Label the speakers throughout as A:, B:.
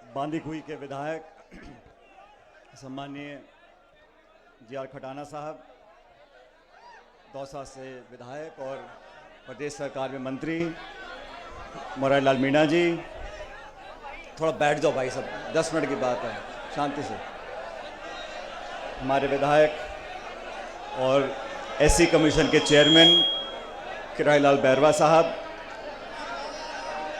A: बांदीकुई के विधायक सम्माननीय जी.आर. खटाना साहब, दौसा से विधायक और प्रदेश सरकार में मंत्री मोरारी लाल मीणा जी, थोड़ा बैठ जाओ भाई सब, 10 मिनट की बात है, शांति से। हमारे विधायक और एससी कमीशन के चेयरमैन किराई लाल बैरवा साहब,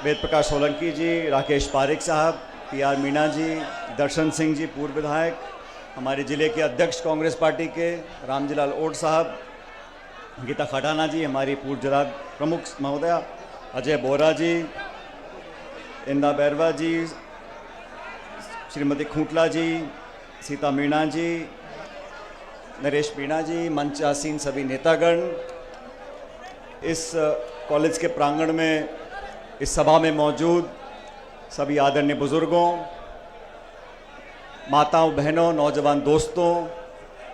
A: वेद प्रकाश सोलंकी जी, राकेश पारिक साहब, पी.आर. मीणा जी, दर्शन सिंह जी पूर्व विधायक, हमारे ज़िले के अध्यक्ष कांग्रेस पार्टी के रामजीलाल ओट साहब, गीता खटाना जी, हमारी पूर्व जिला प्रमुख महोदया, अजय बोरा जी, इंदा बैरवा जी, श्रीमती खूंटला जी, सीता मीणा जी, नरेश मीणा जी, मंच आसीन सभी नेतागण, इस कॉलेज के प्रांगण में इस सभा में मौजूद सभी आदरणीय बुजुर्गों, माताओं, बहनों, नौजवान दोस्तों,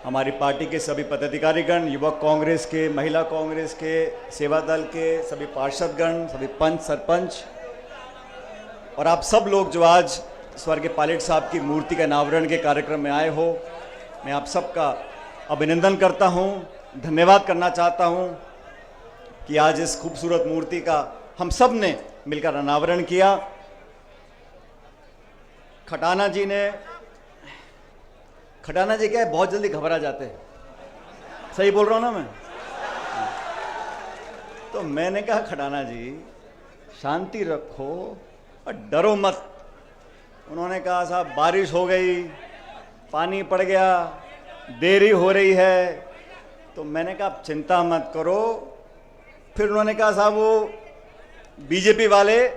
A: हमारी पार्टी के सभी पदाधिकारीगण, युवक कांग्रेस के, महिला कांग्रेस के, सेवा दल के सभी पार्षदगण, सभी पंच, सरपंच और आप सब लोग जो आज स्वर्गीय पायलट साहब की मूर्ति के अनावरण के कार्यक्रम में आए हो, मैं आप सबका अभिनंदन करता हूं, धन्यवाद करना चाहता हूं कि आज इस खूबसूरत मूर्ति का हम सब ने मिलकर अनावरण किया। खटाना जी क्या है, बहुत जल्दी घबरा जाते हैं, सही बोल रहा हूं ना मैं? तो मैंने कहा खटाना जी शांति रखो और डरो मत। उन्होंने कहा साहब बारिश हो गई, पानी पड़ गया, देरी हो रही है, तो मैंने कहा चिंता मत करो। फिर उन्होंने कहा साहब वो बीजेपी वाले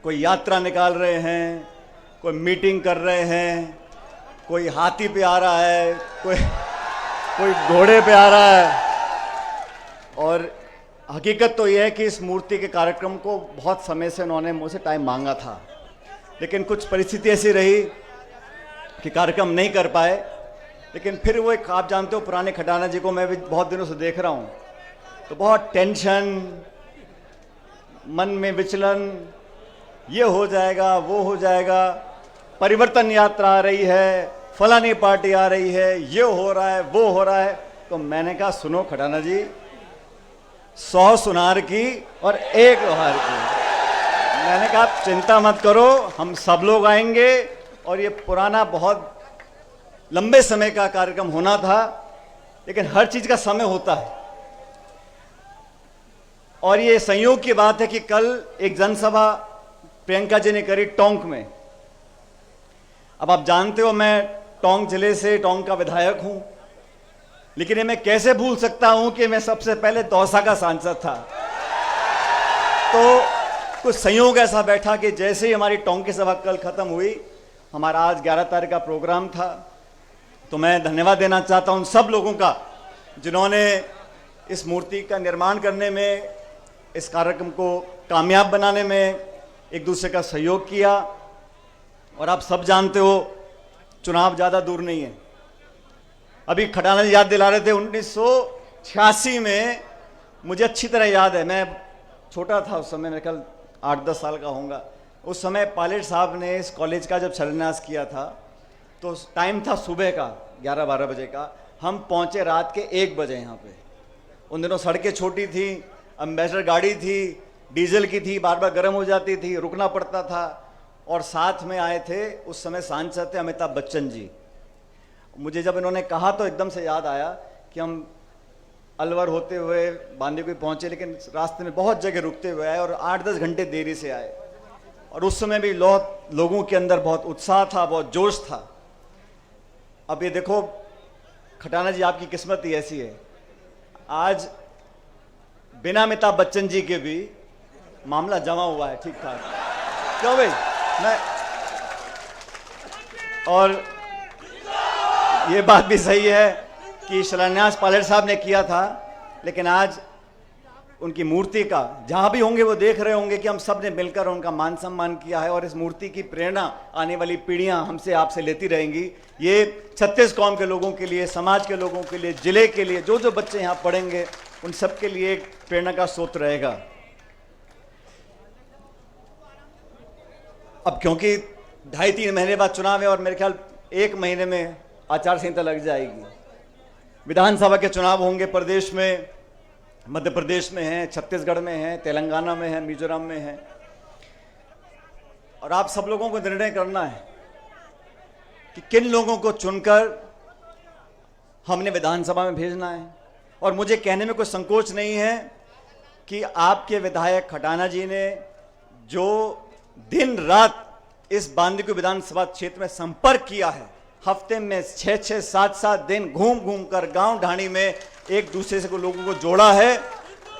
A: कोई यात्रा निकाल रहे हैं, कोई मीटिंग कर रहे हैं, कोई हाथी पे आ रहा है, कोई घोड़े पे आ रहा है। और हकीकत तो यह है कि इस मूर्ति के कार्यक्रम को बहुत समय से उन्होंने मुझसे टाइम मांगा था, लेकिन कुछ परिस्थिति ऐसी रही कि कार्यक्रम नहीं कर पाए। लेकिन फिर वो एक, आप जानते हो पुराने खटाना जी को मैं भी बहुत दिनों से देख रहा हूँ, तो बहुत टेंशन, मन में विचलन, ये हो जाएगा वो हो जाएगा, परिवर्तन यात्रा आ रही है, फलानी पार्टी आ रही है, ये हो रहा है वो हो रहा है। तो मैंने कहा सुनो खटाना जी, 100 सुनार की और 1 लोहार की। मैंने कहा चिंता मत करो, हम सब लोग आएंगे। और ये पुराना बहुत लंबे समय का कार्यक्रम होना था, लेकिन हर चीज का समय होता है। और ये संयोग की बात है कि कल एक जनसभा प्रियंका जी ने करी टोंक में। अब आप जानते हो मैं टोंक जिले से, टोंक का विधायक हूं, लेकिन ये मैं कैसे भूल सकता हूं कि मैं सबसे पहले दौसा का सांसद था। तो कुछ संयोग ऐसा बैठा कि जैसे ही हमारी टोंक की सभा कल खत्म हुई, हमारा आज 11 तारीख का प्रोग्राम था। तो मैं धन्यवाद देना चाहता हूं उन सब लोगों का जिन्होंने इस मूर्ति का निर्माण करने में, इस कार्यक्रम को कामयाब बनाने में एक दूसरे का सहयोग किया। और आप सब जानते हो चुनाव ज़्यादा दूर नहीं है। अभी खटाना जी याद दिला रहे थे 1986 में, मुझे अच्छी तरह याद है, मैं छोटा था उस समय, मेरे ख्याल 8-10 साल का होऊंगा। उस समय पायलट साहब ने इस कॉलेज का जब शिलान्यास किया था, तो टाइम था सुबह का 11-12 बजे का, हम पहुँचे रात के 1 बजे यहाँ पे। उन दिनों सड़कें छोटी थी, एम्बेसडर गाड़ी थी, डीजल की थी, बार बार गर्म हो जाती थी, रुकना पड़ता था। और साथ में आए थे उस समय सांसद थे अमिताभ बच्चन जी। मुझे जब इन्होंने कहा तो एकदम से याद आया कि हम अलवर होते हुए बांदीकुई पहुंचे, लेकिन रास्ते में बहुत जगह रुकते हुए आए और 8-10 घंटे देरी से आए। और उस समय भी लोगों के अंदर बहुत उत्साह था, बहुत जोश था। अब ये देखो खटाना जी, आपकी किस्मत ही ऐसी है, आज बिना अमिताभ बच्चन जी के भी मामला जमा हुआ है ठीक ठाक। क्यों भाई? और ये बात भी सही है कि शिलान्यास पायलट साहब ने किया था, लेकिन आज उनकी मूर्ति का जहां भी होंगे वो देख रहे होंगे कि हम सब ने मिलकर उनका मान सम्मान किया है। और इस मूर्ति की प्रेरणा आने वाली पीढ़ियां हमसे आपसे लेती रहेंगी। ये छत्तीस कौम के लोगों के लिए, समाज के लोगों के लिए, जिले के लिए, जो जो बच्चे यहाँ पढ़ेंगे उन सब के लिए एक प्रेरणा का स्रोत रहेगा। अब क्योंकि 2.5-3 महीने बाद चुनाव है और मेरे ख्याल 1 महीने में आचार संहिता लग जाएगी। विधानसभा के चुनाव होंगे प्रदेश में, मध्य प्रदेश में है, छत्तीसगढ़ में है, तेलंगाना में है, मिजोरम में है, और आप सब लोगों को निर्णय करना है कि किन लोगों को चुनकर हमने विधानसभा में भेजना है। और मुझे कहने में कोई संकोच नहीं है कि आपके विधायक खटाना जी ने जो दिन रात इस बांदीकुई विधानसभा क्षेत्र में संपर्क किया है, हफ्ते में 6-6, 7-7 दिन घूम घूम कर गांव ढाणी में एक दूसरे से लोगों को जोड़ा है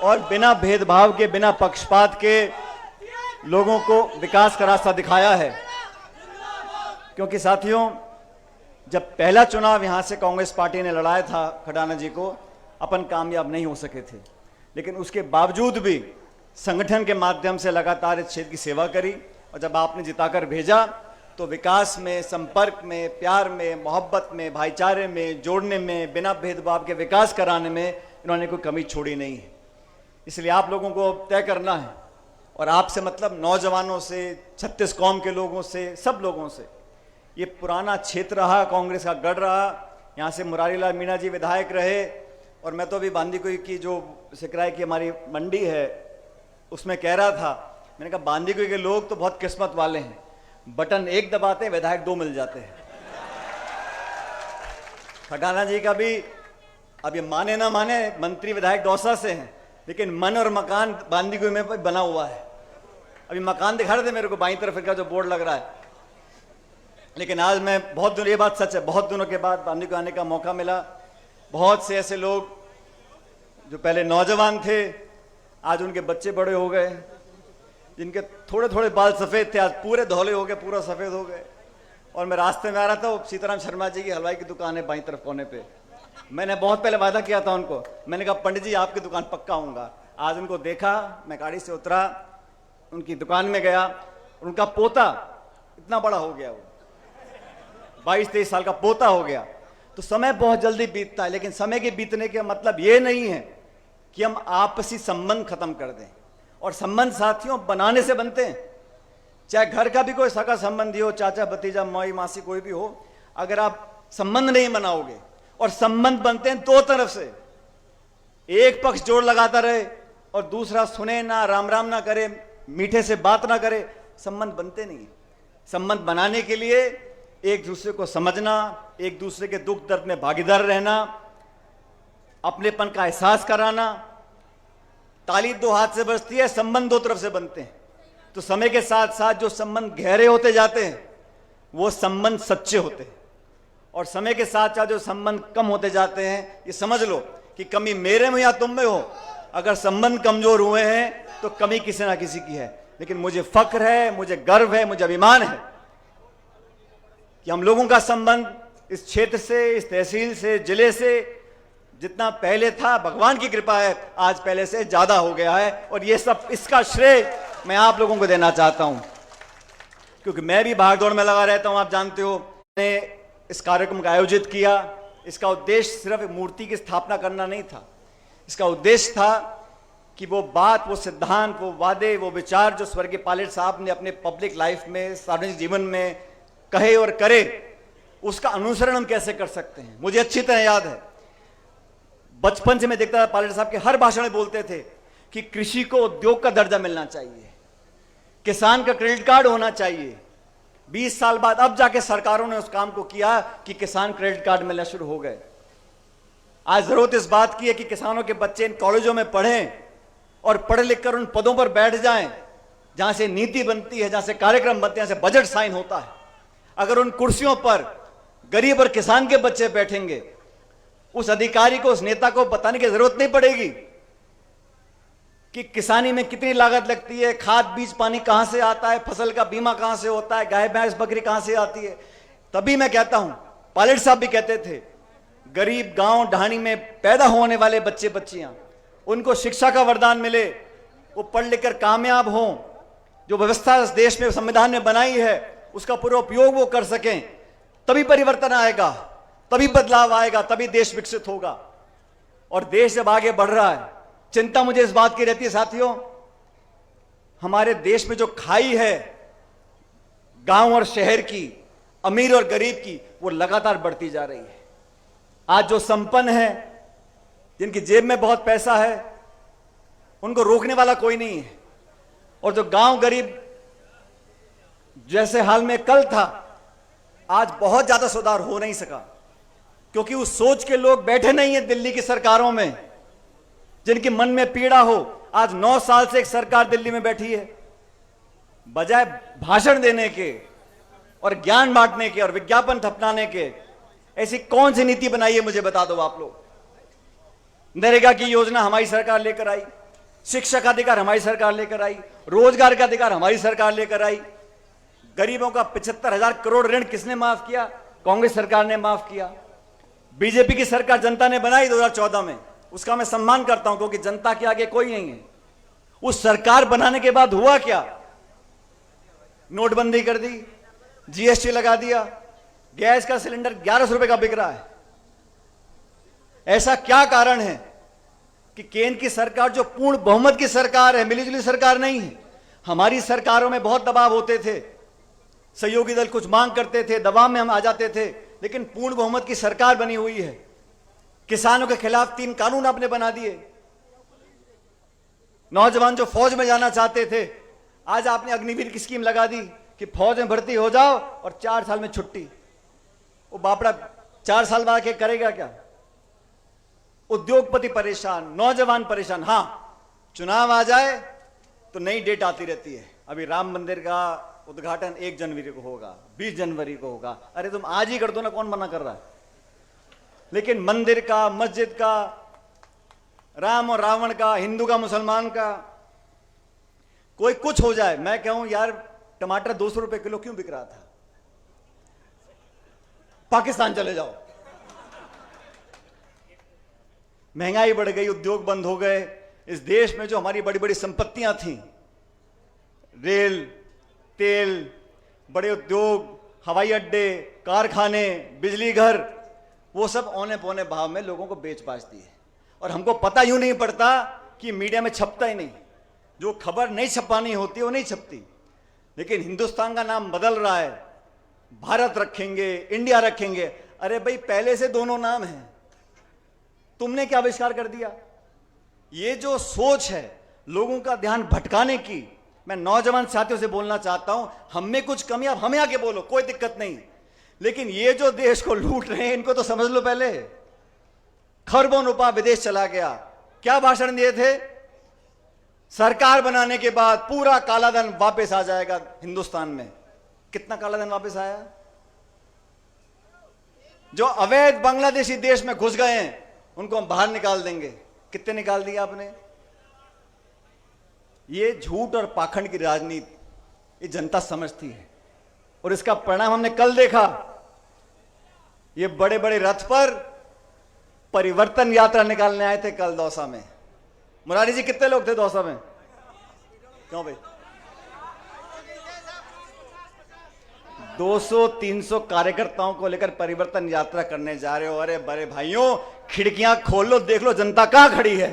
A: और बिना भेदभाव के, बिना पक्षपात के लोगों को विकास का रास्ता दिखाया है। क्योंकि साथियों, जब पहला चुनाव यहां से कांग्रेस पार्टी ने लड़ाया था खटाना जी को, अपन कामयाब नहीं हो सके थे, लेकिन उसके बावजूद भी संगठन के माध्यम से लगातार इस क्षेत्र की सेवा करी, और जब आपने जिताकर भेजा तो विकास में, संपर्क में, प्यार में, मोहब्बत में, भाईचारे में, जोड़ने में, बिना भेदभाव के विकास कराने में इन्होंने कोई कमी छोड़ी नहीं है। इसलिए आप लोगों को तय करना है, और आपसे मतलब नौजवानों से, 36 कौम के लोगों से, सब लोगों से। ये पुराना क्षेत्र रहा, कांग्रेस का गढ़ रहा, यहाँ से मुरारी लाल मीणा जी विधायक रहे, और मैं तो अभी बांदीकुई की जो सिकराय की हमारी मंडी है उसमें कह रहा था, मैंने कहा बांदीकुई के लोग तो बहुत किस्मत वाले हैं, बटन एक दबाते हैं विधायक 2 मिल जाते हैं। खटाना जी का भी, अब ये माने ना माने, मंत्री विधायक दौसा से हैं, लेकिन मन और मकान बांदीकुई में बना हुआ है। अभी मकान दिखा रहे थे मेरे को बाईं तरफ का जो बोर्ड लग रहा है। लेकिन आज मैं बहुत दिनों, ये बात सच है, बहुत दिनों के बाद बांदीकुई आने का मौका मिला। बहुत से ऐसे लोग जो पहले नौजवान थे, आज उनके बच्चे बड़े हो गए, जिनके थोड़े थोड़े बाल सफ़ेद थे आज पूरे धौले हो गए, पूरा सफ़ेद हो गए। और मैं रास्ते में आ रहा था, सीताराम शर्मा जी की हलवाई की दुकान है बाईं तरफ कोने पे। मैंने बहुत पहले वादा किया था उनको, मैंने कहा पंडित जी आपकी दुकान पक्का आऊँगा। आज उनको देखा, मैं गाड़ी से उतरा, उनकी दुकान में गया, उनका पोता इतना बड़ा हो गया, वो 22-23 साल का पोता हो गया। तो समय बहुत जल्दी बीतता है, लेकिन समय के बीतने का मतलब ये नहीं है कि हम आपसी संबंध खत्म कर दें। और संबंध साथियों बनाने से बनते हैं, चाहे घर का भी कोई सगा संबंधी हो, चाचा भतीजा, माई मासी, कोई भी हो, अगर आप संबंध नहीं बनाओगे, और संबंध बनते हैं 2 तरफ से, एक पक्ष जोर लगाता रहे और दूसरा सुने ना, राम राम ना करे, मीठे से बात ना करे, संबंध बनते नहीं। संबंध बनाने के लिए एक दूसरे को समझना, एक दूसरे के दुख दर्द में भागीदार रहना, अपनेपन का एहसास कराना। ताली 2 हाथ से बजती है, संबंध 2 तरफ से बनते हैं। तो समय के साथ साथ जो संबंध गहरे होते जाते हैं वो संबंध सच्चे होते हैं, और समय के साथ साथ जो संबंध कम होते जाते हैं, ये समझ लो कि कमी मेरे में या तुम में हो, अगर संबंध कमजोर हुए हैं तो कमी किसी ना किसी की है। लेकिन मुझे फक्र है, मुझे गर्व है, मुझे अभिमान है कि हम लोगों का संबंध इस क्षेत्र से, इस तहसील से, जिले से जितना पहले था, भगवान की कृपा है, आज पहले से ज्यादा हो गया है। और ये सब, इसका श्रेय मैं आप लोगों को देना चाहता हूं, क्योंकि मैं भी भागदौड़ में लगा रहता हूं। आप जानते हो, मैंने इस कार्यक्रम का आयोजित किया। इसका उद्देश्य सिर्फ मूर्ति की स्थापना करना नहीं था, इसका उद्देश्य था कि वो बात, वो सिद्धांत, वो वादे, वो विचार जो स्वर्गीय पायलट साहब ने अपने पब्लिक लाइफ में, सार्वजनिक जीवन में कहे और करे, उसका अनुसरण हम कैसे कर सकते हैं। मुझे अच्छी तरह याद है, बचपन से मैं देखता था पायलट साहब के हर भाषण में बोलते थे कि कृषि को उद्योग का दर्जा मिलना चाहिए, किसान का क्रेडिट कार्ड होना चाहिए। 20 साल बाद अब जाके सरकारों ने उस काम को किया कि किसान क्रेडिट कार्ड मिलना शुरू हो गए। आज जरूरत इस बात की है कि किसानों के बच्चे इन कॉलेजों में पढ़ें और पढ़ लिख कर उन पदों पर बैठ जाएं जहां से नीति बनती है, जहां से कार्यक्रम बनते हैं, जहां से बजट साइन होता है। अगर उन कुर्सियों पर गरीब और किसान के बच्चे बैठेंगे, उस अधिकारी को, उस नेता को बताने की जरूरत नहीं पड़ेगी कि किसानी में कितनी लागत लगती है, खाद बीज पानी कहां से आता है, फसल का बीमा कहां से होता है, गाय भैंस बकरी कहां से आती है। तभी मैं कहता हूं, पायलट साहब भी कहते थे, गरीब गांव ढाणी में पैदा होने वाले बच्चे बच्चियां, उनको शिक्षा का वरदान मिले, वो पढ़ लिख कर कामयाब हों, जो व्यवस्था इस देश में संविधान में बनाई है उसका पूरा उपयोग वो कर सकें, तभी परिवर्तन आएगा, तभी बदलाव आएगा, तभी देश विकसित होगा। और देश जब आगे बढ़ रहा है, चिंता मुझे इस बात की रहती है साथियों, हमारे देश में जो खाई है, गांव और शहर की, अमीर और गरीब की, वो लगातार बढ़ती जा रही है। आज जो संपन्न है, जिनकी जेब में बहुत पैसा है, उनको रोकने वाला कोई नहीं है। और जो गांव गरीब जैसे हाल में कल था, आज बहुत ज्यादा सुधार हो नहीं सका, क्योंकि उस सोच के लोग बैठे नहीं है दिल्ली की सरकारों में, जिनके मन में पीड़ा हो। आज 9 साल से एक सरकार दिल्ली में बैठी है, बजाय भाषण देने के और ज्ञान बांटने के और विज्ञापन थपनाने के, ऐसी कौन सी नीति बनाई है मुझे बता दो आप लोग। नरेगा की योजना हमारी सरकार लेकर आई, शिक्षा का अधिकार हमारी सरकार लेकर आई, रोजगार का अधिकार हमारी सरकार लेकर आई। गरीबों का 75,000 करोड़ ऋण किसने माफ किया? कांग्रेस सरकार ने माफ किया। बीजेपी की सरकार जनता ने बनाई 2014 में, उसका मैं सम्मान करता हूं, क्योंकि जनता के आगे कोई नहीं है। उस सरकार बनाने के बाद हुआ क्या? नोटबंदी कर दी, जीएसटी लगा दिया, गैस का सिलेंडर 1100 रुपए का बिक रहा है। ऐसा क्या कारण है कि केंद्र की सरकार जो पूर्ण बहुमत की सरकार है, मिलीजुली सरकार नहीं है। हमारी सरकारों में बहुत दबाव होते थे, सहयोगी दल कुछ मांग करते थे, दबाव में हम आ जाते थे, लेकिन पूर्ण बहुमत की सरकार बनी हुई है। किसानों के खिलाफ 3 कानून आपने बना दिए। नौजवान जो फौज में जाना चाहते थे, आज आपने अग्निवीर की स्कीम लगा दी कि फौज में भर्ती हो जाओ और 4 साल में छुट्टी। वो बापड़ा 4 साल बाद के करेगा क्या? उद्योगपति परेशान, नौजवान परेशान। हां, चुनाव आ जाए तो नई डेट आती रहती है। अभी राम मंदिर का उद्घाटन 1 जनवरी को होगा, 20 जनवरी को होगा। अरे तुम आज ही कर दो ना, कौन मना कर रहा है? लेकिन मंदिर का, मस्जिद का, राम और रावण का, हिंदू का मुसलमान का, कोई कुछ हो जाए, मैं कहूं यार टमाटर 200 रुपए किलो क्यों बिक रहा था? पाकिस्तान चले जाओ। महंगाई बढ़ गई, उद्योग बंद हो गए। इस देश में जो हमारी बड़ी बड़ी संपत्तियां थीं, रेल, तेल, बड़े उद्योग, हवाई अड्डे, कारखाने, बिजली घर, वो सब औने पौने भाव में लोगों को बेच बाच दिए। और हमको पता यूं नहीं पड़ता कि मीडिया में छपता ही नहीं। जो खबर नहीं छपानी होती वो नहीं छपती। लेकिन हिंदुस्तान का नाम बदल रहा है, भारत रखेंगे, इंडिया रखेंगे। अरे भाई, पहले से दोनों नाम हैं, तुमने क्या आविष्कार कर दिया? ये जो सोच है लोगों का ध्यान भटकाने की, मैं नौजवान साथियों से बोलना चाहता हूं, हम में कुछ कमी, आप हमें आके बोलो, कोई दिक्कत नहीं। लेकिन ये जो देश को लूट रहे हैं, इनको तो समझ लो। पहले खरबों रुपया विदेश चला गया। क्या भाषण दिए थे? सरकार बनाने के बाद पूरा कालाधन वापस आ जाएगा हिंदुस्तान में। कितना कालाधन वापस आया? जो अवैध बांग्लादेशी देश में घुस गए हैं उनको हम बाहर निकाल देंगे। कितने निकाल दिए आपने? ये झूठ और पाखंड की राजनीति ये जनता समझती है, और इसका परिणाम हमने कल देखा। ये बड़े बड़े रथ पर परिवर्तन यात्रा निकालने आए थे कल दौसा में। मुरारी जी, कितने लोग थे दौसा में? क्यों भाई? 200-300 कार्यकर्ताओं को लेकर परिवर्तन यात्रा करने जा रहे हो। अरे बड़े भाइयों, खिड़कियां खोल लो, देख लो जनता कहां खड़ी है।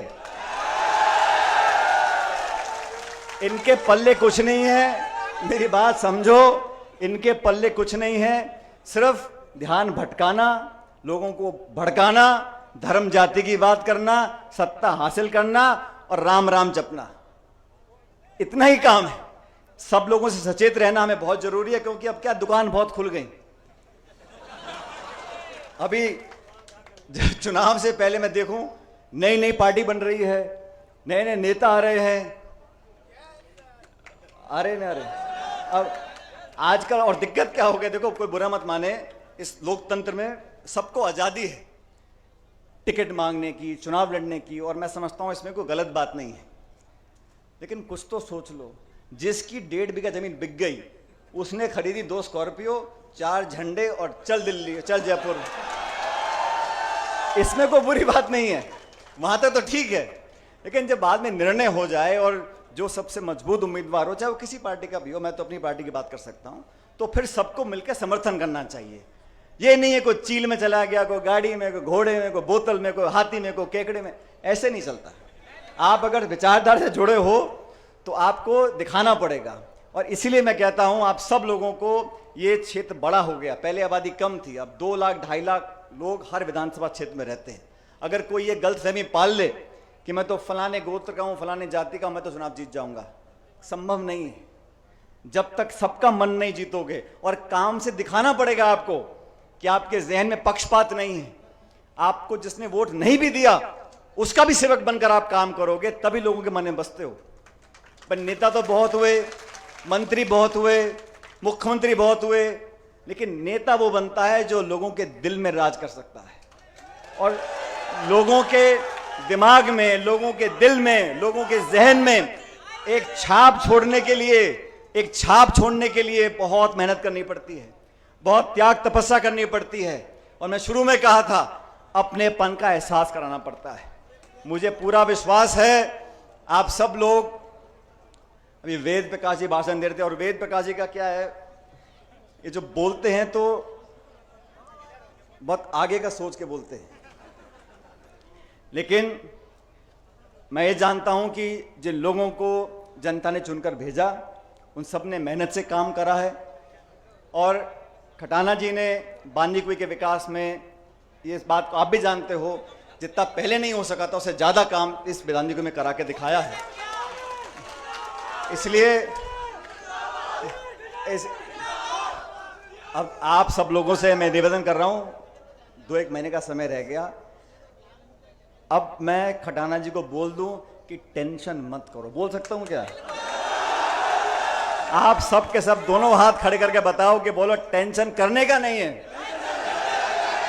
A: इनके पल्ले कुछ नहीं है, मेरी बात समझो, इनके पल्ले कुछ नहीं है। सिर्फ ध्यान भटकाना, लोगों को भड़काना, धर्म जाति की बात करना, सत्ता हासिल करना और राम राम जपना, इतना ही काम है। सब लोगों से सचेत रहना हमें बहुत जरूरी है, क्योंकि अब क्या, दुकान बहुत खुल गई। अभी चुनाव से पहले मैं देखूं, नई नई पार्टी बन रही है, नए नए नेता आ रहे हैं। अरे न अरे, अब आजकल और दिक्कत क्या हो गया, देखो कोई बुरा मत माने, इस लोकतंत्र में सबको आजादी है टिकट मांगने की, चुनाव लड़ने की, और मैं समझता हूं इसमें कोई गलत बात नहीं है। लेकिन कुछ तो सोच लो, जिसकी 1.5 बीघा जमीन बिक गई, उसने खरीदी 2 स्कॉर्पियो, 4 झंडे और चल दिल्ली, चल जयपुर। इसमें कोई बुरी बात नहीं है, वहां तक तो ठीक है। लेकिन जब बाद में निर्णय हो जाए और जो सबसे मजबूत उम्मीदवार हो, चाहे वो किसी पार्टी का भी हो, मैं तो अपनी पार्टी की बात कर सकता हूं, तो फिर सबको मिलकर समर्थन करना चाहिए। ये नहीं है कोई चील में चला गया, कोई गाड़ी में, कोई घोड़े में, कोई बोतल में, कोई हाथी में, कोई केकड़े में, ऐसे नहीं चलता। आप अगर विचारधारा से जुड़े हो तो आपको दिखाना पड़ेगा। और इसीलिए मैं कहता हूं आप सब लोगों को, ये क्षेत्र बड़ा हो गया, पहले आबादी कम थी, अब 2 लाख 2.5 लाख लोग हर विधानसभा क्षेत्र में रहते हैं। अगर कोई ये गलतफहमी पाल ले कि मैं तो फलाने गोत्र का हूं, फलाने जाति का, मैं तो चुनाव जीत जाऊंगा, संभव नहीं है। जब तक सबका मन नहीं जीतोगे, और काम से दिखाना पड़ेगा आपको कि आपके जहन में पक्षपात नहीं है, आपको जिसने वोट नहीं भी दिया उसका भी सेवक बनकर आप काम करोगे, तभी लोगों के मन में बसते हो। पर नेता तो बहुत हुए, मंत्री बहुत हुए, मुख्यमंत्री बहुत हुए, लेकिन नेता वो बनता है जो लोगों के दिल में राज कर सकता है, और लोगों के दिमाग में, लोगों के दिल में, लोगों के जहन में एक छाप छोड़ने के लिए बहुत मेहनत करनी पड़ती है, बहुत त्याग तपस्या करनी पड़ती है। और मैं शुरू में कहा था, अपनेपन का एहसास कराना पड़ता है। मुझे पूरा विश्वास है आप सब लोग, अभी वेद प्रकाश जी भाषण दे रहे थे, और वेद प्रकाश जी का क्या है, ये जो बोलते हैं तो बहुत आगे का सोच के बोलते हैं, लेकिन मैं ये जानता हूं कि जिन लोगों को जनता ने चुनकर भेजा उन सब ने मेहनत से काम करा है। और खटाना जी ने बांदीकुई के विकास में, ये इस बात को आप भी जानते हो, जितना पहले नहीं हो सका था उससे ज्यादा काम इस बांदीकुई में करा के दिखाया है। इसलिए अब आप सब लोगों से मैं निवेदन कर रहा हूं, 2-1 महीने का समय रह गया, अब मैं खटाना जी को बोल दूं कि टेंशन मत करो। बोल सकता हूं क्या? आप सब के सब दोनों हाथ खड़े करके बताओ कि बोलो टेंशन करने का नहीं है।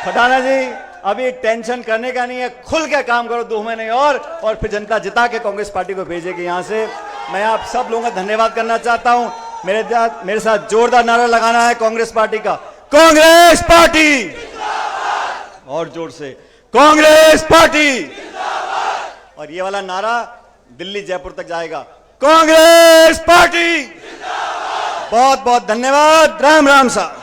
A: खटाना जी अभी टेंशन करने का नहीं है, खुल के काम करो 2 महीने और फिर जनता जिता के कांग्रेस पार्टी को भेजेगी यहां से। मैं आप सब लोगों का धन्यवाद करना चाहता हूं। मेरे साथ जोरदार नारा लगाना है कांग्रेस पार्टी का, कांग्रेस पार्टी, और जोर से, कांग्रेस पार्टी। और ये वाला नारा दिल्ली जयपुर तक जाएगा, कांग्रेस पार्टी। बहुत बहुत धन्यवाद। राम राम साहब।